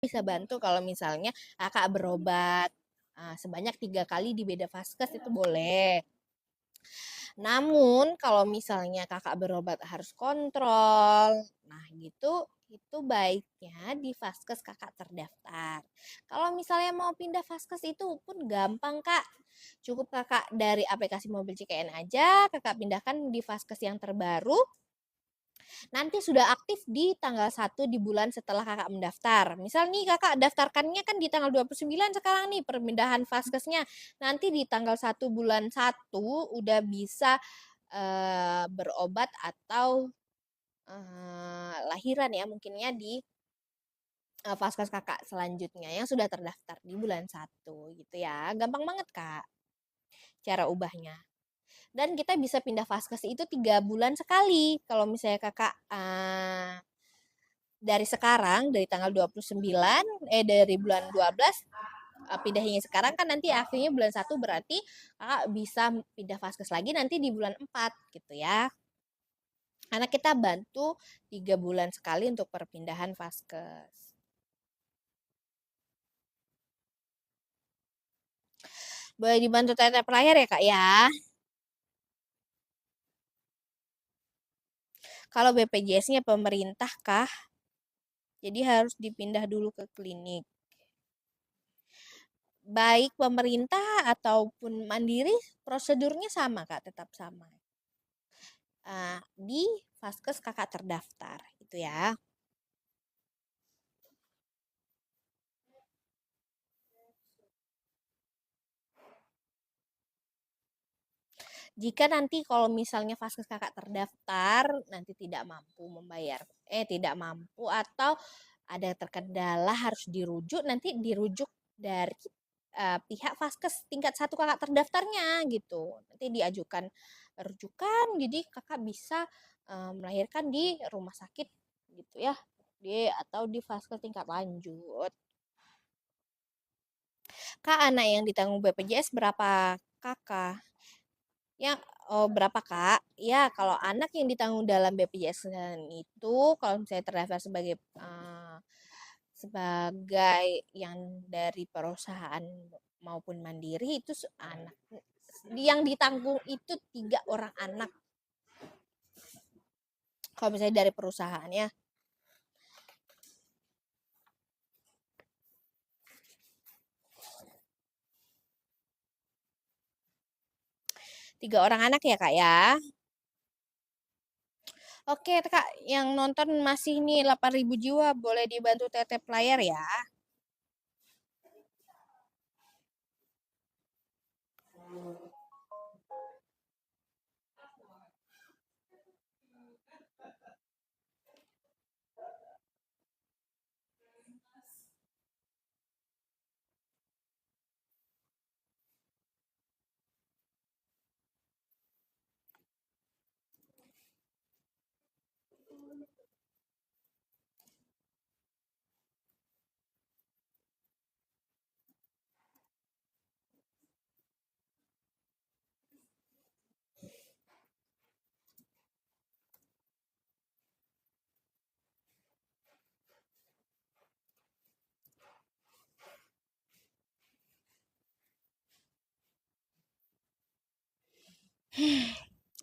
bisa bantu kalau misalnya kakak berobat sebanyak 3 kali di beda vaskes itu boleh. Namun kalau misalnya kakak berobat harus kontrol, nah gitu itu baiknya di vaskes kakak terdaftar. Kalau misalnya mau pindah vaskes itu pun gampang kak. Cukup kakak dari aplikasi mobil CKN aja, kakak pindahkan di vaskes yang terbaru. Nanti sudah aktif di tanggal 1 di bulan setelah kakak mendaftar. Misal nih kakak daftarkannya kan di tanggal 29 sekarang nih perpindahan vaskesnya. Nanti di tanggal 1 bulan 1 udah bisa berobat atau lahiran ya mungkinnya di vaskes kakak selanjutnya yang sudah terdaftar di bulan 1 gitu ya. Gampang banget kak cara ubahnya. Dan kita bisa pindah vaskes itu 3 bulan sekali. Kalau misalnya kakak dari sekarang dari tanggal 29 dari bulan 12 pindahnya sekarang kan nanti akhirnya bulan 1 berarti kakak bisa pindah vaskes lagi nanti di bulan 4 gitu ya. Karena kita bantu 3 bulan sekali untuk perpindahan vaskes. Boleh dibantu tetep layar ya kak ya. Kalau BPJS-nya pemerintah kah? Jadi harus dipindah dulu ke klinik. Baik pemerintah ataupun mandiri, prosedurnya sama kak, tetap sama. Di vaskes kakak terdaftar, itu ya. Jika nanti kalau misalnya vaskes kakak terdaftar, nanti tidak mampu atau ada terkendala harus dirujuk, nanti dirujuk dari pihak vaskes tingkat 1 kakak terdaftarnya gitu. Nanti diajukan rujukan, jadi kakak bisa melahirkan di rumah sakit gitu ya, atau di vaskes tingkat lanjut. Kak, anak yang ditanggung BPJS berapa kakak? Ya, oh berapa Kak? Ya, kalau anak yang ditanggung dalam BPJS itu, kalau misalnya terdaftar sebagai yang dari perusahaan maupun mandiri itu anak yang ditanggung itu 3 orang anak. Kalau misalnya dari perusahaan ya. 3 orang anak ya Kak ya. Oke Kak, yang nonton masih nih 8.000 jiwa, boleh dibantu tetep layar ya.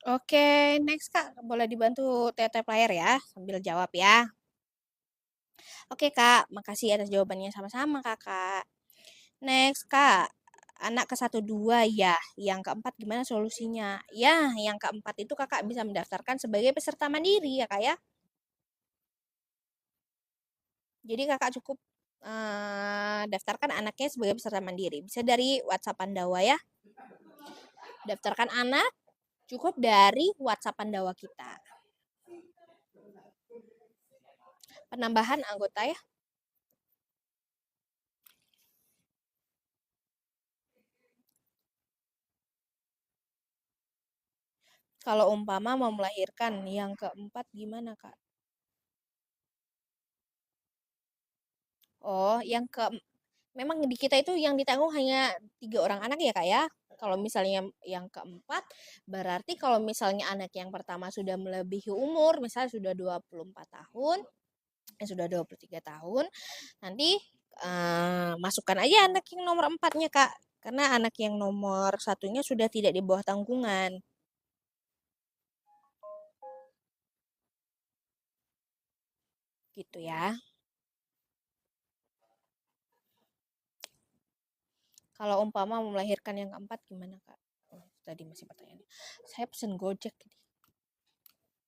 Oke, next Kak, boleh dibantu tetep layar ya, sambil jawab ya. Oke Kak, makasih atas jawabannya sama-sama Kakak. Next Kak, anak ke 1 2 ya, yang keempat gimana solusinya? Ya, yang keempat itu Kakak bisa mendaftarkan sebagai peserta mandiri ya Kak ya. Jadi Kakak cukup daftarkan anaknya sebagai peserta mandiri. Bisa dari WhatsApp Pandawa ya. Daftarkan anak cukup dari WhatsApp Pandawa kita. Penambahan anggota ya. Kalau umpama mau melahirkan yang keempat gimana Kak? Oh, memang di kita itu yang ditanggung hanya 3 orang anak ya Kak ya. Kalau misalnya yang keempat, berarti kalau misalnya anak yang pertama sudah melebihi umur, misalnya sudah 24 tahun, yang sudah 23 tahun, nanti masukkan aja anak yang nomor 4-nya, Kak. Karena anak yang nomor 1-nya sudah tidak di bawah tanggungan. Gitu ya. Kalau umpama melahirkan yang keempat gimana, Kak? Oh, tadi masih pertanyaannya. Saya pesen Gojek ini.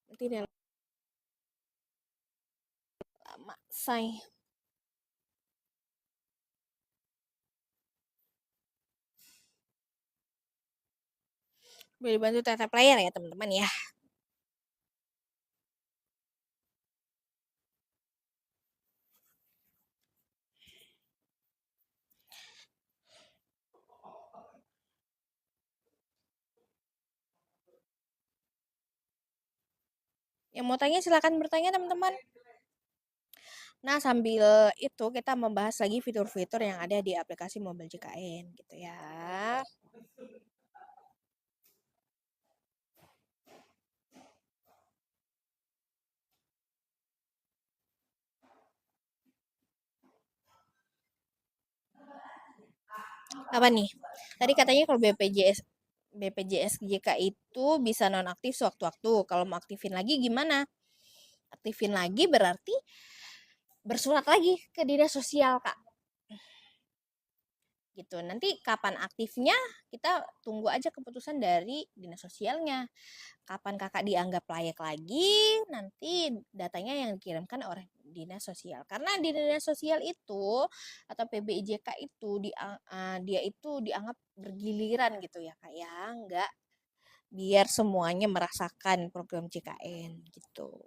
Nanti dia lama, say. Boleh dibantu tata player ya, teman-teman ya. Yang mau tanya silakan bertanya, teman-teman. Nah, sambil itu kita membahas lagi fitur-fitur yang ada di aplikasi Mobile JKN gitu ya. Apa nih? Tadi katanya kalau BPJS JK itu bisa nonaktif sewaktu-waktu. Kalau mau aktifin lagi gimana? Aktifin lagi berarti bersurat lagi ke dinas sosial, Kak. Gitu. Nanti kapan aktifnya kita tunggu aja keputusan dari dinas sosialnya. Kapan kakak dianggap layak lagi, nanti datanya yang dikirimkan oleh dinas sosial. Karena di dinas sosial itu atau PBIJK itu dia itu dianggap bergiliran gitu ya, Kak ya, enggak biar semuanya merasakan program JKN gitu.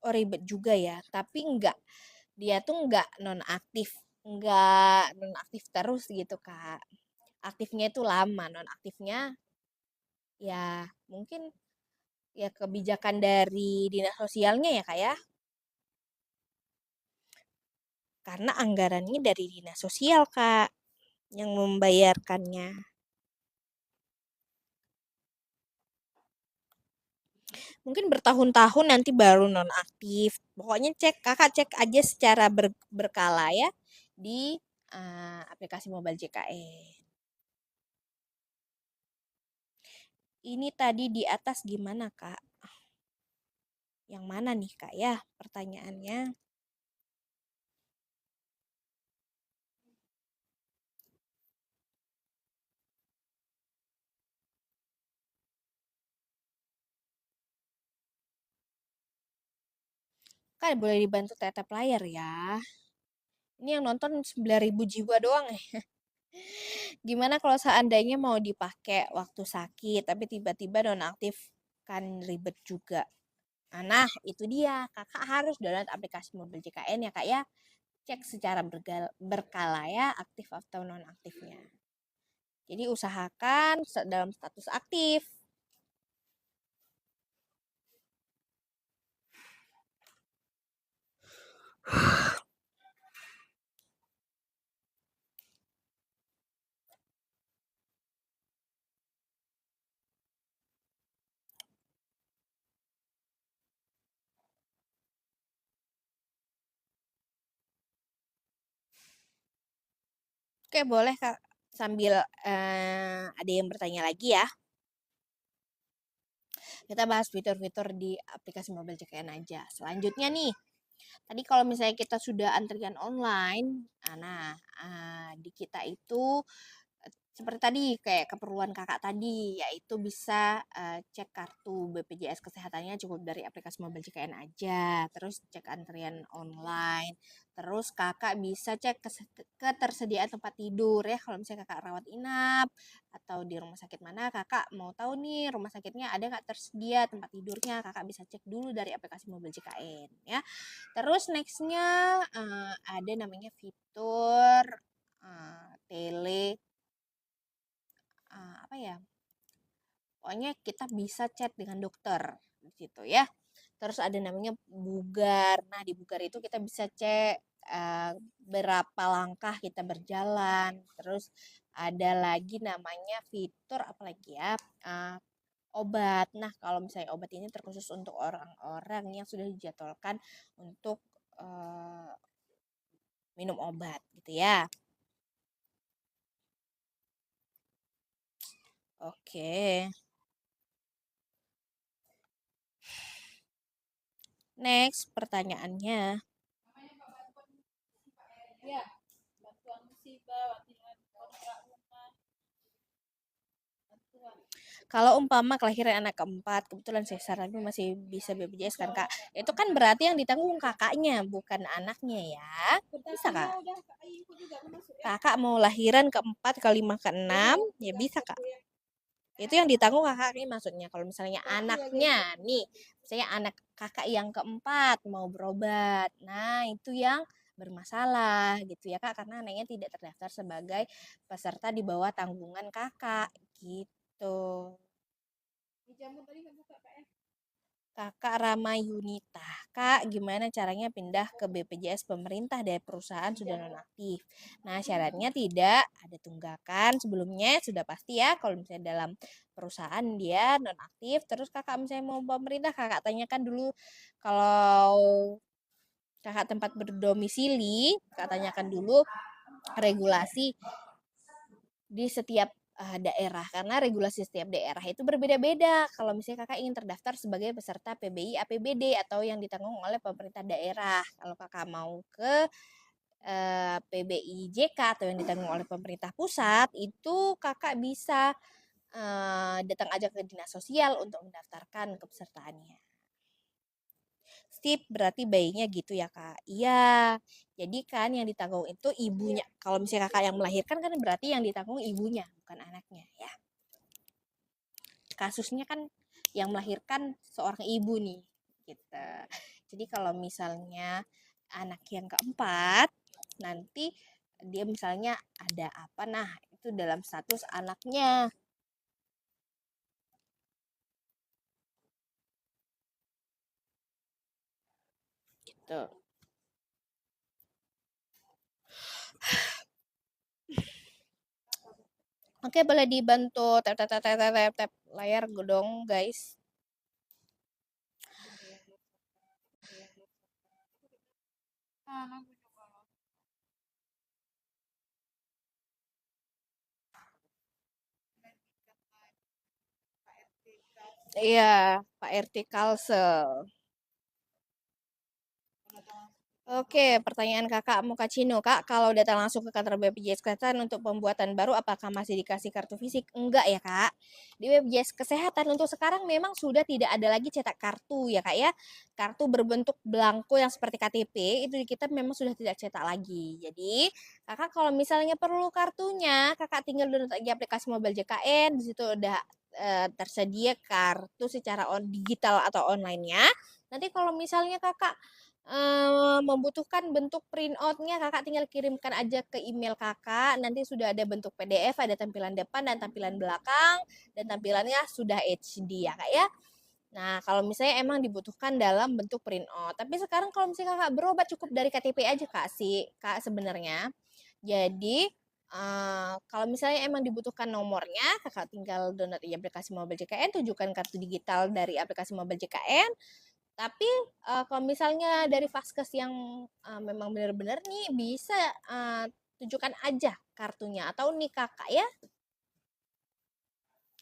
Oh, ribet juga ya, tapi enggak, dia tuh enggak nonaktif, enggak nonaktif terus gitu, Kak. Aktifnya itu lama, nonaktifnya ya mungkin ya kebijakan dari dinas sosialnya ya, Kak ya. Karena anggarannya dari dinas sosial, Kak, yang membayarkannya. Mungkin bertahun-tahun nanti baru nonaktif. Pokoknya Kakak cek aja secara berkala ya di aplikasi Mobile JKN. Ini tadi di atas gimana, Kak? Yang mana nih, Kak ya pertanyaannya? Kan boleh dibantu tetap layar ya. Ini yang nonton 9.000 jiwa doang ya. Gimana kalau seandainya mau dipakai waktu sakit tapi tiba-tiba nonaktif, kan ribet juga. Nah, itu dia. Kakak harus download aplikasi Mobile JKN ya, Kak ya. Cek secara berkala ya aktif atau nonaktifnya. Jadi usahakan dalam status aktif. Oke, boleh Kak. Sambil ada yang bertanya lagi ya. Kita bahas fitur-fitur di aplikasi Mobile JKN aja. Selanjutnya nih, tadi kalau misalnya kita sudah antrian online, di kita itu seperti tadi kayak keperluan kakak tadi, yaitu bisa cek kartu BPJS kesehatannya cukup dari aplikasi Mobile JKN aja, terus cek antrian online, terus kakak bisa cek ketersediaan tempat tidur ya, kalau misalnya kakak rawat inap atau di rumah sakit mana, kakak mau tahu nih rumah sakitnya ada nggak tersedia tempat tidurnya, kakak bisa cek dulu dari aplikasi Mobile JKN ya. Terus nextnya ada namanya fitur tele apa ya, pokoknya kita bisa chat dengan dokter di situ ya. Terus ada namanya bugar. Nah, di bugar itu kita bisa cek berapa langkah kita berjalan. Terus ada lagi namanya fitur apalagi ya, obat. Nah, kalau misalnya obat ini terkhusus untuk orang-orang yang sudah dijadwalkan untuk minum obat gitu ya. Oke. Next pertanyaannya. Ya, bantuan musibah, latihan kontrak rumah, bantuan. Kalau umpama kelahiran anak keempat, kebetulan sesar tapi masih bisa BPJS kan Kak. Itu kan berarti yang ditanggung kakaknya, bukan anaknya ya. Bisa Kak? Berarti udah ikut juga masuk ya. Kakak mau lahiran keempat, kelima, keenam, ya bisa Kak. Itu yang ditanggung kakaknya maksudnya. Kalau misalnya anaknya nih, misalnya anak kakak yang keempat mau berobat. Nah, itu yang bermasalah gitu ya Kak, karena anaknya tidak terdaftar sebagai peserta di bawah tanggungan kakak gitu. Dijamu tadi kan buka Kak ya. Kakak Rama Yunita, Kak, gimana caranya pindah ke BPJS pemerintah dari perusahaan sudah nonaktif? Nah, syaratnya tidak ada tunggakan sebelumnya, sudah pasti ya. Kalau misalnya dalam perusahaan dia nonaktif, terus kakak misalnya mau pemerintah, kakak tanyakan dulu kalau kakak tempat berdomisili, kakak tanyakan dulu regulasi di setiap daerah karena regulasi setiap daerah itu berbeda-beda. Kalau misalnya kakak ingin terdaftar sebagai peserta PBI APBD atau yang ditanggung oleh pemerintah daerah, kalau kakak mau ke PBI JK atau yang ditanggung oleh pemerintah pusat, itu kakak bisa datang aja ke dinas sosial untuk mendaftarkan kepesertaannya. Sip, berarti bayinya gitu ya Kak. Iya, jadi kan yang ditanggung itu ibunya. Kalau misalnya kakak yang melahirkan kan berarti yang ditanggung ibunya, bukan anaknya ya. Kasusnya kan yang melahirkan seorang ibu nih, gitu. Jadi kalau misalnya anak yang keempat, nanti dia misalnya ada apa, nah itu dalam status anaknya, gitu. Oke, boleh dibantu tap tap tap tap tap tap layar dong, guys. Iya, Pak RT Kalsel. Oke, pertanyaan Kakak Mukacino. Kak, kalau datang langsung ke kantor BPJS Kesehatan untuk pembuatan baru, apakah masih dikasih kartu fisik? Enggak ya, Kak. Di BPJS Kesehatan untuk sekarang memang sudah tidak ada lagi cetak kartu ya, Kak ya. Kartu berbentuk belangko yang seperti KTP, itu kita memang sudah tidak cetak lagi. Jadi, Kakak kalau misalnya perlu kartunya, Kakak tinggal download lagi aplikasi Mobile JKN, di situ udah tersedia kartu secara digital atau online-nya. Nanti kalau misalnya Kakak membutuhkan bentuk print out-nya, kakak tinggal kirimkan aja ke email kakak. Nanti sudah ada bentuk PDF, ada tampilan depan dan tampilan belakang, dan tampilannya sudah HD ya kak ya. Nah, kalau misalnya emang dibutuhkan dalam bentuk print out. Tapi sekarang kalau misalnya kakak berobat cukup dari KTP aja kak sih, kak sebenarnya. Jadi, kalau misalnya emang dibutuhkan nomornya, kakak tinggal download aplikasi Mobile JKN, tunjukkan kartu digital dari aplikasi Mobile JKN, tapi kalau misalnya dari Vaskes yang memang benar-benar nih bisa tunjukkan aja kartunya atau nih kakak ya.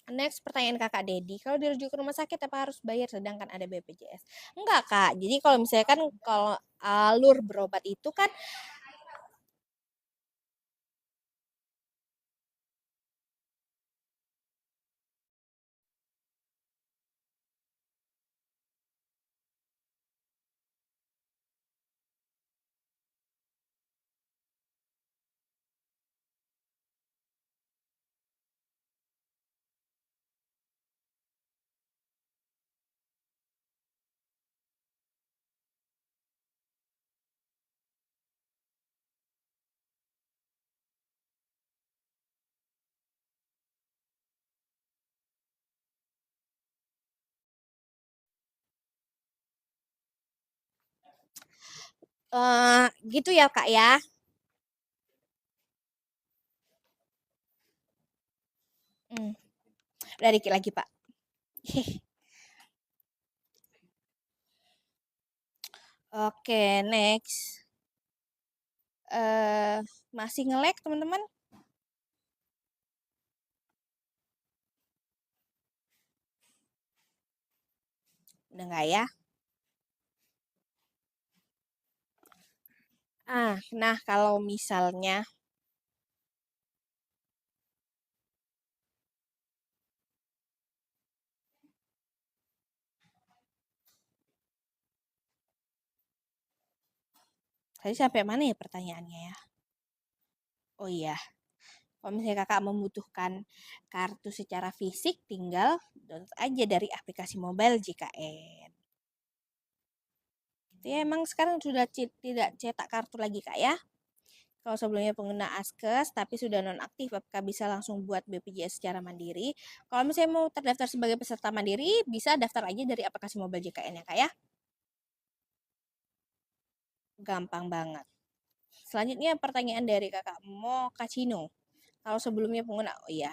Next pertanyaan kakak Dedi, kalau dirujuk ke rumah sakit apa harus bayar sedangkan ada BPJS? Enggak kak, jadi kalau misalnya kan kalau alur berobat itu kan gitu ya kak ya. Udah dikit lagi, Pak. Oke, next. Masih nge-lag, teman-teman? Udah nggak ya? Nah kalau misalnya tadi sampai mana ya pertanyaannya ya? Oh iya, kalau misalnya kakak membutuhkan kartu secara fisik, tinggal download aja dari aplikasi mobile JKN. Ya emang sekarang sudah tidak cetak kartu lagi kak ya. Kalau sebelumnya pengguna Askes tapi sudah nonaktif, apakah bisa langsung buat BPJS secara mandiri? Kalau misalnya mau terdaftar sebagai peserta mandiri, bisa daftar aja dari aplikasi mobile JKN ya kak ya. Gampang banget. Selanjutnya pertanyaan dari kakak Mo Kacino. Kalau sebelumnya pengguna, oh iya.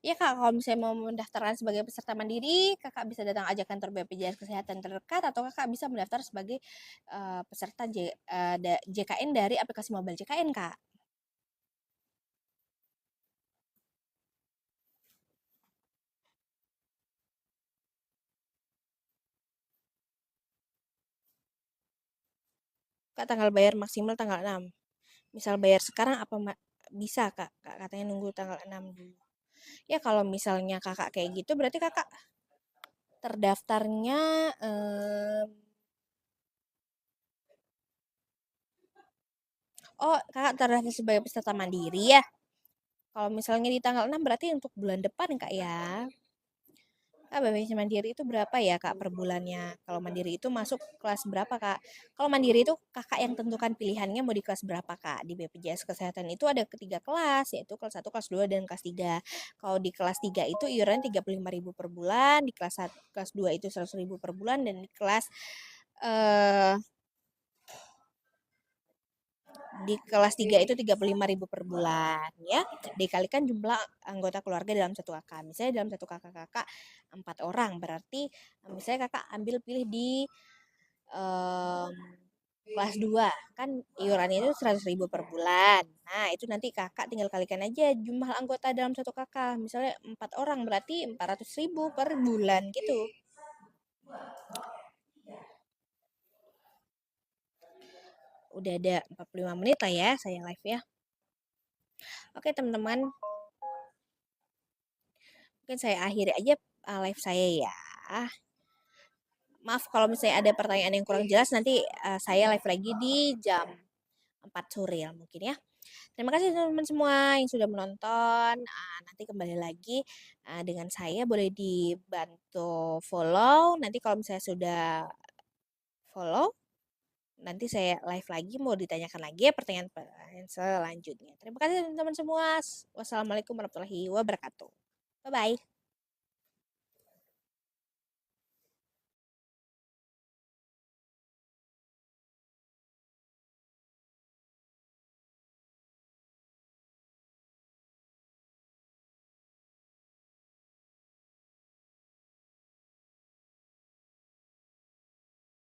Ya kak, kalau misalnya mau mendaftarkan sebagai peserta mandiri, kakak bisa datang aja kantor BPJS Kesehatan terdekat atau kakak bisa mendaftar sebagai peserta JKN dari aplikasi mobile JKN kak. Kak tanggal bayar maksimal tanggal 6. Misal bayar sekarang apa bisa kak? Kak katanya nunggu tanggal 6 dulu. Ya kalau misalnya kakak kayak gitu berarti kakak terdaftarnya oh kakak terdaftar sebagai peserta mandiri ya. Kalau misalnya di tanggal 6 berarti untuk bulan depan kak ya. Kak, BPJS Mandiri itu berapa ya Kak per bulannya? Kalau Mandiri itu masuk kelas berapa Kak? Kalau Mandiri itu Kakak yang tentukan pilihannya mau di kelas berapa Kak? Di BPJS Kesehatan itu ada ketiga kelas, yaitu kelas 1, kelas 2, dan kelas 3. Kalau di kelas 3 itu iuran 35.000 per bulan, di kelas 1, kelas 2 itu 100.000 per bulan, dan eh, di kelas 3 itu 35.000 per bulan ya. Dikalikan jumlah anggota keluarga dalam satu kakak. Misalnya dalam satu kakak 4 orang, berarti misalnya kakak ambil pilih di um, kelas 2 kan iurannya itu 100.000 per bulan. Nah, itu nanti kakak tinggal kalikan aja jumlah anggota dalam satu kakak. Misalnya 4 orang berarti 400.000 per bulan gitu. Udah ada 45 menit lah ya saya live ya. Oke teman-teman, mungkin saya akhiri aja live saya ya. Maaf kalau misalnya ada pertanyaan yang kurang jelas, nanti saya live lagi di jam 4 sore mungkin ya. Terima kasih teman-teman semua yang sudah menonton. Nanti kembali lagi dengan saya, boleh dibantu follow. Nanti kalau misalnya sudah follow, nanti saya live lagi, mau ditanyakan lagi ya pertanyaan selanjutnya. Terima kasih teman-teman semua. Wassalamualaikum warahmatullahi wabarakatuh. Bye-bye.